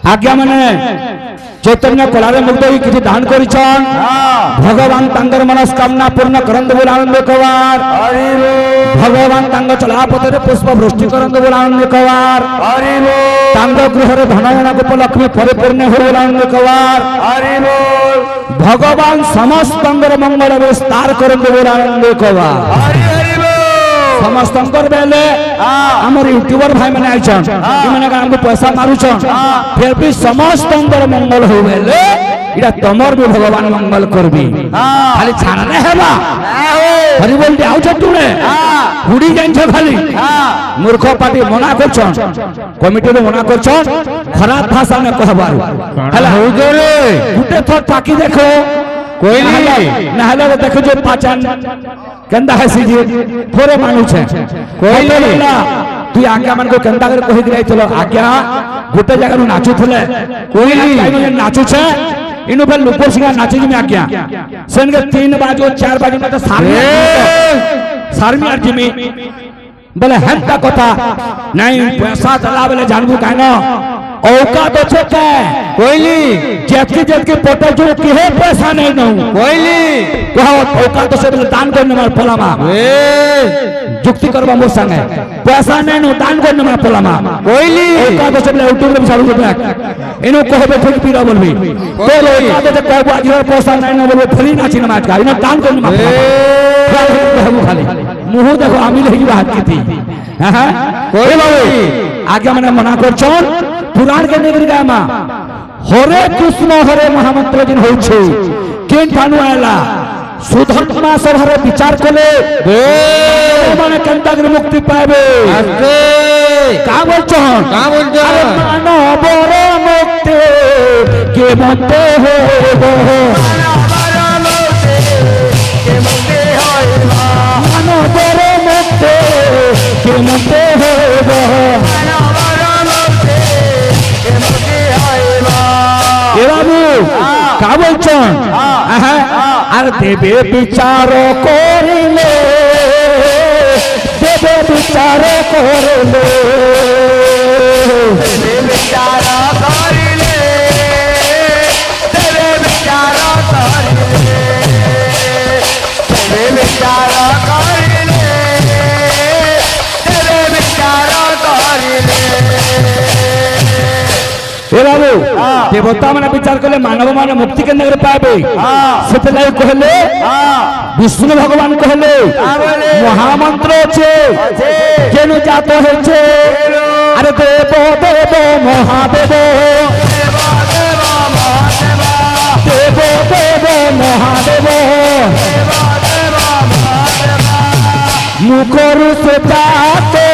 आज्ञा मैंने चैतन्य कलारे मुग्ध किसी दान करिछन भगवान तांगर मनस्कामना पूर्ण करंद बोल आनंद कवार भगवान तांग चला पथरे पुष्प वृष्टि करंद बोल आनंद कवार तांग गृह धन गोप लक्ष्मी परिपूर्ण हो आनंद कवार भगवान समस्त मंगल विस्तार करंद बोल आनंद कवार समस्त बेले आमर यूट्यूबर भाई मैंने आइछन इमाने हमको पैसा मारुछन फिर भी समस्त मंगल हो बेले इडा तमर भी भगवान मंगल करबी खाली छानने हेबा हरि बोल दे आउ छतुने हुडी जाइछ खाली मूर्ख पाटी मना करछन कमिटी रे मना करछन खराब भाषा में कहबार हला हो रे गुटे थोर ताकी देखो कोई नहीं नहले देखो जो पाचन केंदा है सीजी थोड़े मानु छे कोई नहीं तू आज्ञा मन को केंदा कर कहि दिलाई चलो आज्ञा गोटे जगह नु नाचु थले कोई नहीं नाचु छे इनु पे लुपर सिंह नाचि में आज्ञा सेन के 3 बाजो 4 बाजो में तो सारमी अर्जिमी बोले हंता कथा नहीं पैसा चला बोले जानबू कानो औकात अच्छे के कोइली जबकि पोटे जो के पैसा नहीं न कोइली कहो औकात से दान करने मार पलामा जुक्ति करबा मोर संगे पैसा नहीं न दान करने मार पलामा कोइली औकात से यूट्यूब रे चालू कर इनो कहबे ठीक पीरा बोलबी तो औकात से कहबो आज पैसा नहीं न बोलबे फ्री नाची नमाज का इनो दान करने मार कहबो खाली मुंह देखो आमी लगी बात की थी हां कोई बाबू आगे मैंने मना करछन पुराण के नगरी गामा हरे कृष्ण हरे महामंत्र दिन होइछे केन ठानु आला सुधर्मा सभारे विचार कले माने केनता के मुक्ति पाबे का बोलछन अरे मानव रे मुक्ति के मते हो मानव रे मुक्ति के मते हो बाबू का बोलछन আর দেবে বিচার করিলে দেবে বিচার করিলে দেবে বিচার করিলে দেবে বিচার করিলে দেবে বিচার করিলে দেবে বিচার করিলে ए बाबू देवता माने विचार कले मानव माने मुक्ति के नगर पाबे सेते लाई कहले विष्णु भगवान कहले महामंत्र छे जेनु जातो हेछे अरे देव देव महादेव देव देव महादेव मुखरु से जातो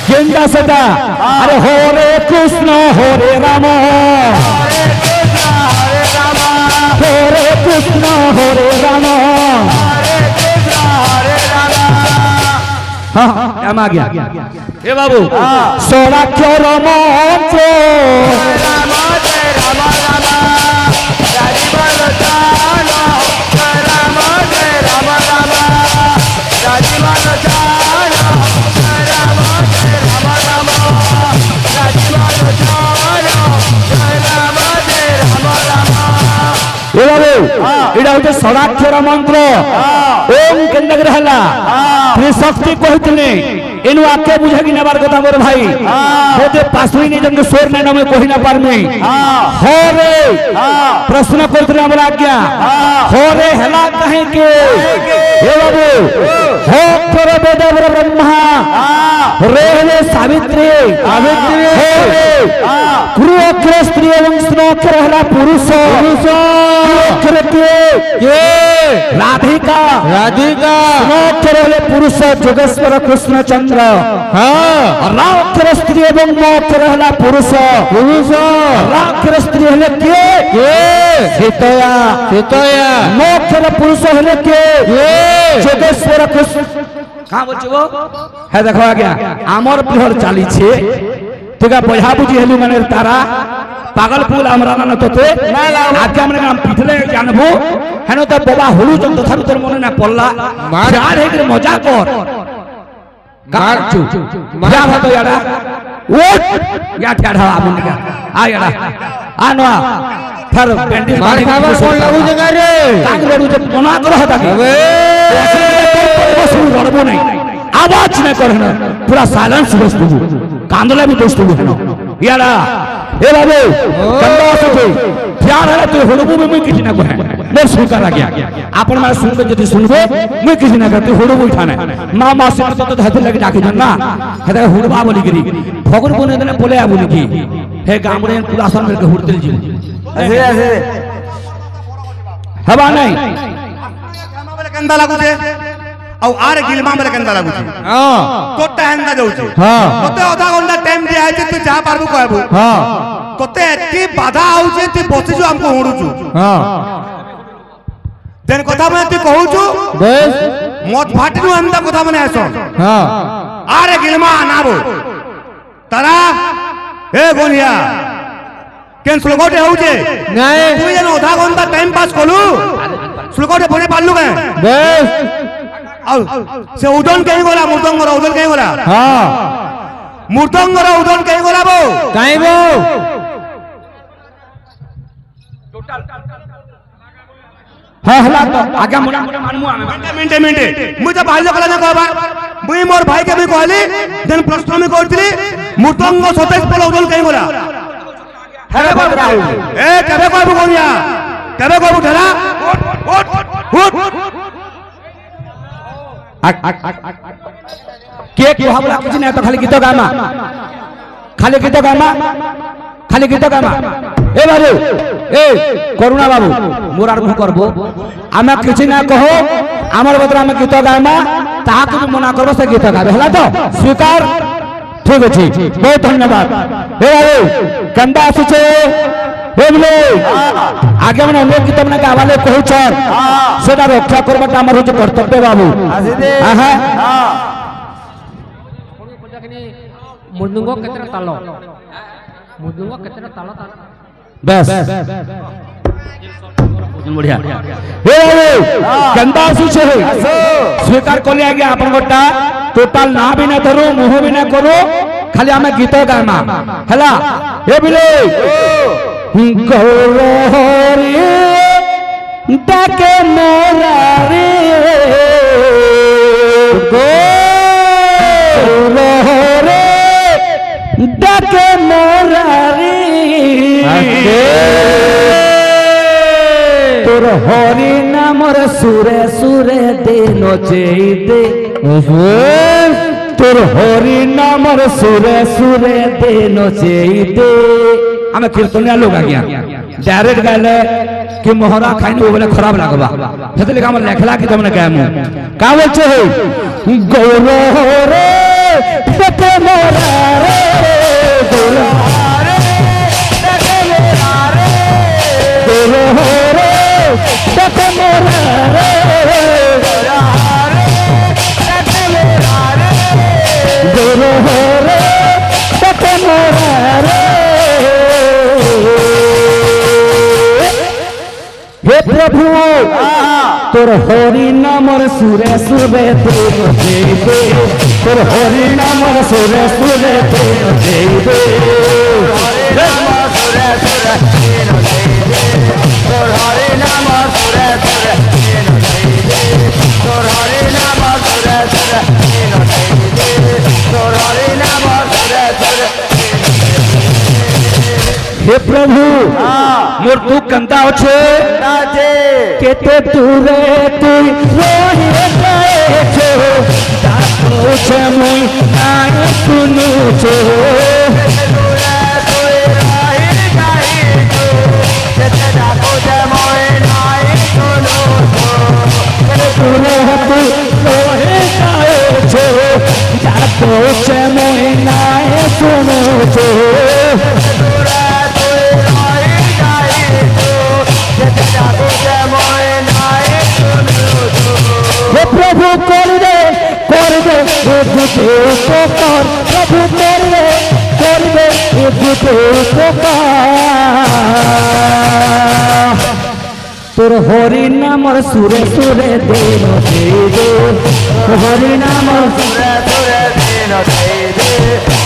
केंदा सदा अरे हरे कृष्ण हरे राम हरे कृष्ण हरे राम हाँ हम आ गया ए बाबू सोराक्षर मंत्र एटा होते षडाक्षर मंत्र ओम केंद्र रहला त्रिशक्ति कहतने एनु आके बुझे कि नेबार कथा मोर भाई होते पासुई ने जंग स्वर ने नमे कहि ना पारमे होरे प्रश्न करतने हमरा आज्ञा होरे हला कहे के हे बाबू हो कर वेद ब्रह्मा रे रे सावित्री होरे क्रू अक्षर स्त्री एवं स्नो अक्षर हला पुरुष ଅକ୍ଷର କିଏ ରାଧିକା ର ଅକ୍ଷର ହେଲେ ପୁରୁଷ ଯୋଗେଶ୍ୱର କୃଷ୍ଣଚନ୍ଦ୍ର ର ଅକ୍ଷର ସ୍ତ୍ରୀ ଏବଂ ମୋ ଅକ୍ଷର ହେଲା ପୁରୁଷ ର ଅକ୍ଷର ସ୍ତ୍ରୀ ହେଲେ କିଏ ସୀତୟା ମୋ ଅକ୍ଷର ପୁରୁଷ ହେଲେ କିଏ ଯୋଗେଶ୍ୱର କୃଷ୍ଣ कहाँ बोलछो है देखो आज्ञा आमर पिहर चाली छे तुगा बढा बुझी हेलु माने तारा पागलपुर हमरा न तते आज्ञा माने हम पिठले जानबो हेनो त बाबा हुलु जन तथापि तोर मने ना पल्ला यार हे मजा कर गार छु मजा भ तो याडा ओट या ठाडा आमुन का आ याडा आ नो फिर बैंडेज मार खावा कोन लागु जगह रे काग लडू जे बना कर हता के लड़बो नहीं आवाज नहीं करना पूरा साइलेंस बस्तु कांदले भी दोस्तु है यारा ए बाबू कंदा सके प्यार है तो हुड़बू में मैं किसी ना को है मैं स्वीकार आ गया आपन मारे सुन के यदि सुनबे मैं किसी ना करते हुड़बू उठाने मां मां से तो हाथ लगे जाके जानना है हुड़बा बोली गिरी भगुर को ने बोले आ बोली की हे गामरे पूरा सन मिलके हुड़ते जी ऐसे ऐसे हवा नहीं बोले कंदा लागू छे ଆଉ ଆର ଗିଲମା ବେଲେ କେନ୍ତା ଲାଗୁଛି ତୋଟା ହେନ୍ତା ଯାଉଛି ତତେ ଅଧା ଘଣ୍ଟା ଟାଇମ ଦିଆ ହେଇଛି ତୁ ଯାହା ପାରବୁ କହିବୁ ତତେ ଏତି ବାଧା ଆଉଛି ତୁ ବସିଛୁ ଆମକୁ ହୁଡୁଛୁ ଦେନ କଥା ମାନେ ତୁ କହୁଛୁ ମତ ଫାଟିରୁ ଏନ୍ତା କଥା ମାନେ ଆସ ଆରେ ଗିଲମା ନାବো ତାରା ଏ ଗୋନିଆ କେନ୍ ଶ୍ଲୋକଟେ ହଉଛେ ତୁ ଯେନ ଅଧା ଘଣ୍ଟା ଟାଇମ ପାସ୍ କଲୁ ଶ୍ଲୋକଟେ ବନେ ପାରଲୁ କେ से उदन कहीं गोला मृदंगर उदन कहीं गोला मृदंगर उदन कहीं गोला बो कहीं बो हां हला तो आगे मोना मोना मानमु आमे मिनटे मु तो बाहर कला ना कहबा मुई मोर भाई के भी कहली देन प्रश्न में करतली मृदंग 27 पल उदन कहीं गोला हेरे बात राहु ए कबे कहबू कोनिया कबे कहबू ठेला उठ के कहबला कुछ नहीं तो खाली गीत गामा खाली गीत gamma A Babu A Karuna Babu more are करबो आमे किछ ना कहो हमर बदला में गीत गामा ता को मना करबो से गीत गाबे हला तो स्वीकार ठीक अछि बहुत धन्यवाद ए बाबू कंदा आछे बोले आगे मन लोग गीत मन गावाले कहउछ सेटा रक्षा करबाटा हमर होय कर्तव्य बाबू आहा मुर्दुंगो केतरा तालो बस बढ़िया हे बाबू कंदा आछे स्वीकार करले आगे आपन गोटा टोटल ना भी ना धरो मुह भी ना करो खाली हमें गीत गामा हला हे बिले गौरी डाके मोरा रे गौरी डाके मोरा रे तोर हरि नामर सुरे सुरे देनो चेते तोर हरि नामर सुरे सुरे देनो चेते हमें कीर्तनिया लोग आ गया डायरेक्ट गाले कि मोहरा खाइने बोले खराब लागबा हेतले काम लेखला कि तुमने कहमु का बोलछे हो गौरो रे बते मोरा रे गौरो रे बते मोरा रे गौरो रे बते मोरा रे गौरो रे बते मोरा रे गौरो रे बते मोरा रे हे प्रभु तोर हरि नामर सुरे सुरे तेरो देवे तोर हरि नामर सुरे सुरे तेरो देवे तोर हरि नामर सुरे सुरे तेरो देवे तोर हरि नामर सुरे सुरे तेरो देवे तोर हरि नामर सुरे सुरे हे प्रभु मोर तू कंता छे केते दूरे तू रोहि गए छो दातो छे मुई नाय सुनु छो दूरे तू रोहि गए छो केते दातो छे मुई नाय তোর হরি নামর সুরে সুরে দেব হরি নামর সুরে সুরে দেন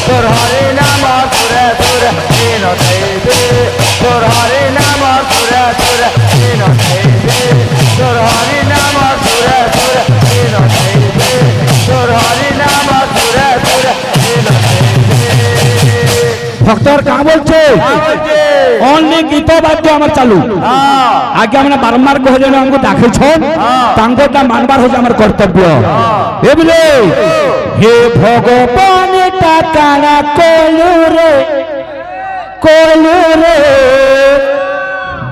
তোর হরি নামর সুরে সুরে দেন তোর হরি নামর সুরে সুরে দেন তোর হরি নামর সুরে সুরে দেন তোর হরি নামর সুরে সুরে দেন ভক্তর কা বলছে অনলি গীত বাদ্য আমার চালু আগে আমরা বারম্বার কহে আমাকে ডাকিছ তাঙ্কটা মানবার হচ্ছে আমার কর্তব্য এবিলে হে ভগবান টাকারা কলু রে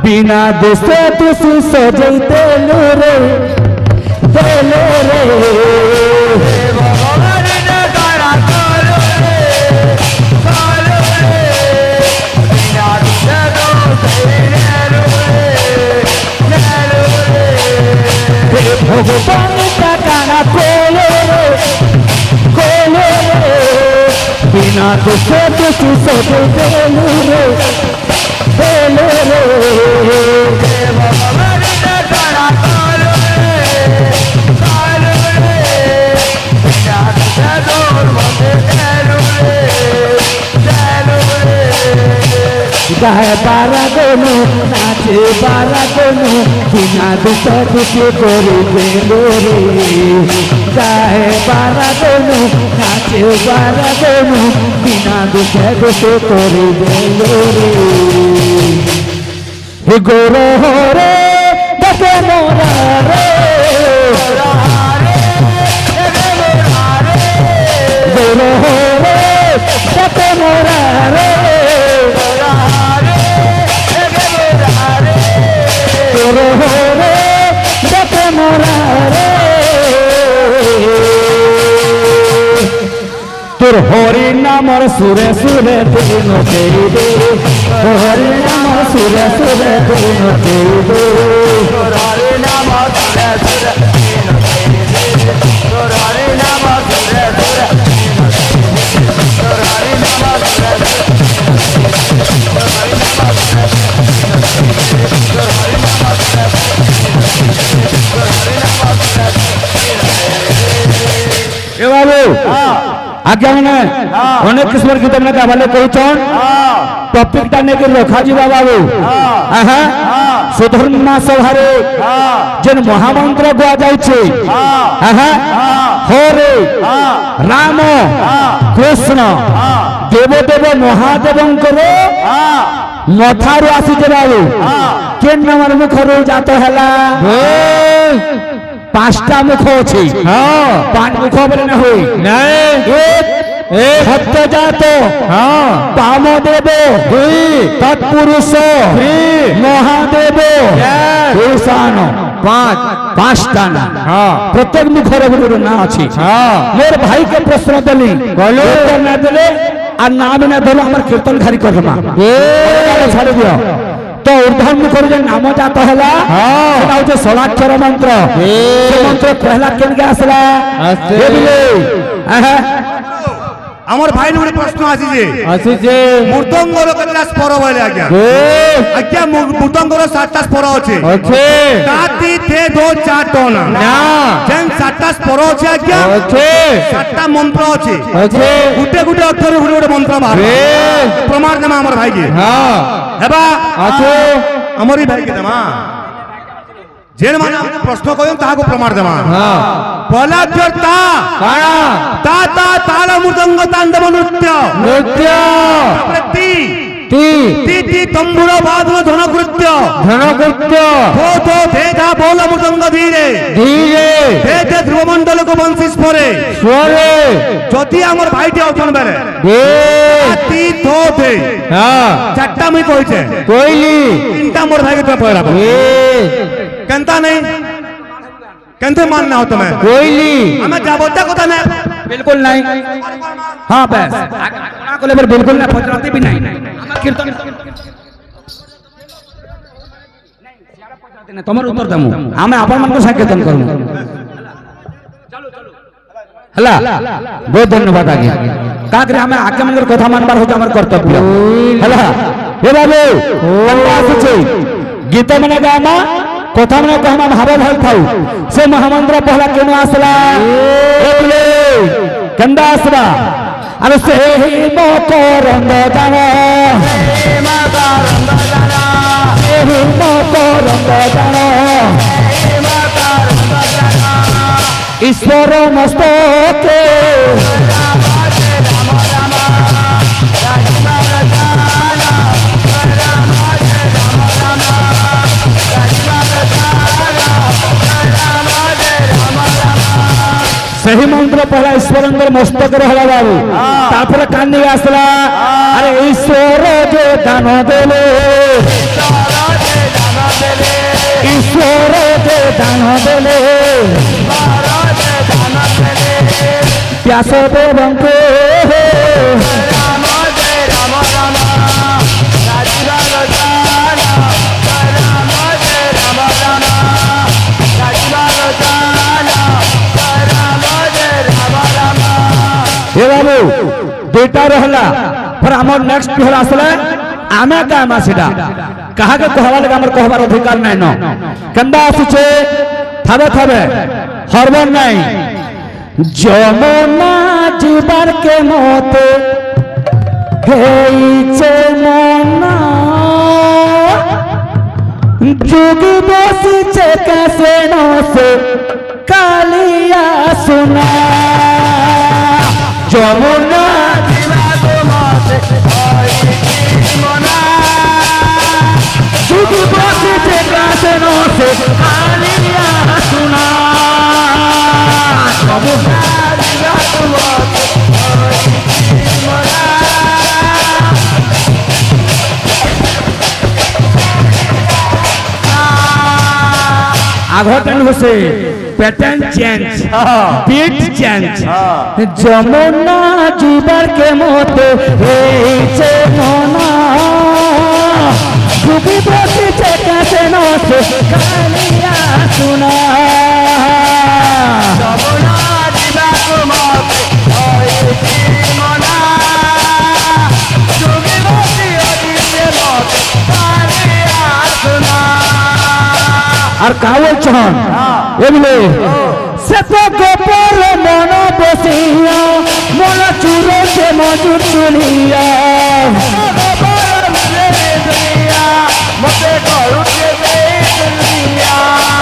বিনা দোষে তুসি সজাই দেলু রে ভগবান টাকারা কলু ভগবান টাকারা কোলে বিনা দোষে দোষী সজে দেলু রে ভগবান টাকারা কোলে বিনা দোষে দোষে দেলু রে গায়ে পারা গনু নাচে পারা গনু বিনা দুঃখ দুঃখে করে দেলো রে গায়ে পারা গনু নাচে পারা গনু বিনা দুঃখে দুঃখে করে দেলো রে হে গৌর রে দেখে মোরা রে গৌর রে দেখে মোরা রে তোর হরি নামর সুরে সুরে দিন দেবে হরি নামর সুরে সুরে দিন দেবে হরি নামর সুরে সুরে দিন দেবে তোর হরি নামর সুরে সুরে তোর হরি নামর সুরে এ বাবু আজ্ঞা মানে অনেক কিসমর গীত মানে গাবালে কইছন টপিকটা নেকি রখা ଯିବା বাবু আহা সুধর্মা সভারে যেন মহামন্ত্র গুয়া যাইছে আহা হরে রাম কৃষ্ণ দেবদেব মহাদেবঙ্কর মথারু আসিছে বাবু কেন আমার মুখରୁ জাত হেলা পাঁচটা মুখ আছে পাঁচ মুখ বলে না হই সত্যজাত বামদেব তৎপুরুষ মহাদেব ঈশান পাঁচটা না প্রত্যেক মুখরে না আছে মোর ভাইকে প্রশ্ন দেলি না দেলে আর নাম না ধরো আমার কীর্তন ঘারি করমা ছাড়ি দিও তো ঊর্ধ্বন মুখর যে নাম জাত হেলা সেটা হচ্ছে 16 মন্ত্র সে মন্ত্র পহলা কেনকে আসলা আমার ভাই গোটে প্রশ্ন আসিছে মৃদঙ্গর কেতটা স্বর বলে আজ্ঞা আজ্ঞা মৃদঙ্গর 7টা স্বর আছে তাতি থে দো চার টন না যেন 7টা স্বর আছে আজ্ঞা 7টা মন্ত্র আছে গুটে গুটে অক্ষরে গুটে গুটে মন্ত্র বাহারে প্রমাণ দেমা আমার ভাইকে হেবা আছে আমারই ভাইকে দেমা जेन माने हमको प्रश्न कयो ताको प्रमाण देमा हां पहला अक्षर ता काणा ता ता ताल मृदंग तांडव नृत्य ती ती तंबुरा बादल धनकृत्य थो थो भेदा बोल मृदंग धीरे भेदे ध्रुव मंडल को बंसी स्फरे जति हमर भाईटी अछन बेले ती थो थे हां चारटा मई कहिছে কইলি তিনটা मोर भाई के तो पहला केनता नहीं केनते मानना हो तुम्हें कोईली हमें जाबोता को तने बिल्कुल नहीं हां बस आगना को लेबर बिल्कुल ना पचराती भी नहीं हम कीर्तन नहीं सियारा पचराती नहीं तमर उत्तर दमु हम अपन मन को कीर्तन करू चलो चलो हला बहुत धन्यवाद आज्ञा का करे हमें आज्ञा मंदिर कथा मानबार होता हमर कर्तव्य हला हे बाबू कंदा आछे गीत माने गामा कथा माने कहमा भाव भल थाउ से महामंत्र पहला केनो आसला बोले कंदा आसला अरे से ही मकरंद जाना से मकरंद जाना से ही मकरंद जाना ईश्वर मस्तके सही मंत्र पहला ईश्वर मस्तक रहला बाबू तापर कांदी आसला अरे ईश्वर जो दान देले ईश्वर जो दान देले प्यास देवंको हे बाबू दुईटा रहला पर हमर नेक्स्ट पहला आसले आमे का मासिडा कहा के कहवा लगा हमर कहबार अधिकार नै न कंदा आछे थाबे थाबे हरबन नै যমুনা জীবার কে মতে হেইছে মনা যোগী বসিছে কাছে নসে কালিয়া সোনা যমুনা জীবার কে মতে হেইছে মনা যোগী বসিছে কাছে নসে কালিয়া সোনা आघटन होसे pattern change beat change Jamuna जीवर के मोते हेइছে মনা डूबी बसिছে কাছে নসে কালিয়া সোনা যমুনা জীবার কে মোতে হেইছে মনা ডুবি বসিছে মোতে কালিয়া সোনা আর কাওল চহন এগুলো সেত গোপর মন বসিয়া মন চুরে সে মজুর চুলিয়া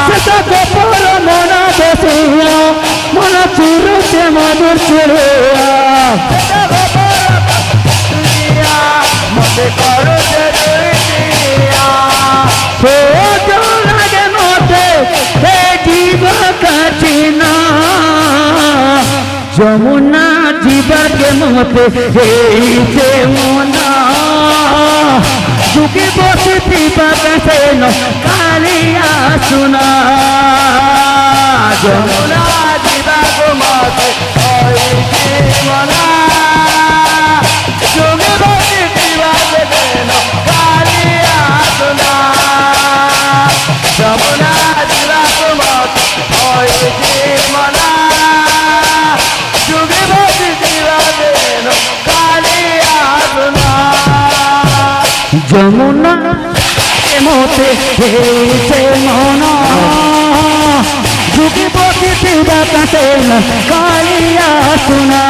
সেত গোপর মন বসিয়া মন চুরে সে মজুর চুলিয়া মতে করো যে দুইয়া তো লাগে মতে হে জীব কাচিনা যমুনা জীবর কে মতে হেইছে মনা যুগে বসে দিবা কাছে ন কালিয়া সোনা যমুনা জীবর কে মতে হেইছে মনা যুগে বসে দিবা কাছে ন কালিয়া সোনা যমুনা জীবর কে মতে হেইছে মনা যুগে বসে দিবা কাছে ন কালিয়া সোনা যমুনা কে মতে হেইছে মনা যুগে বসে দিবা কাছে ন কালিয়া সোনা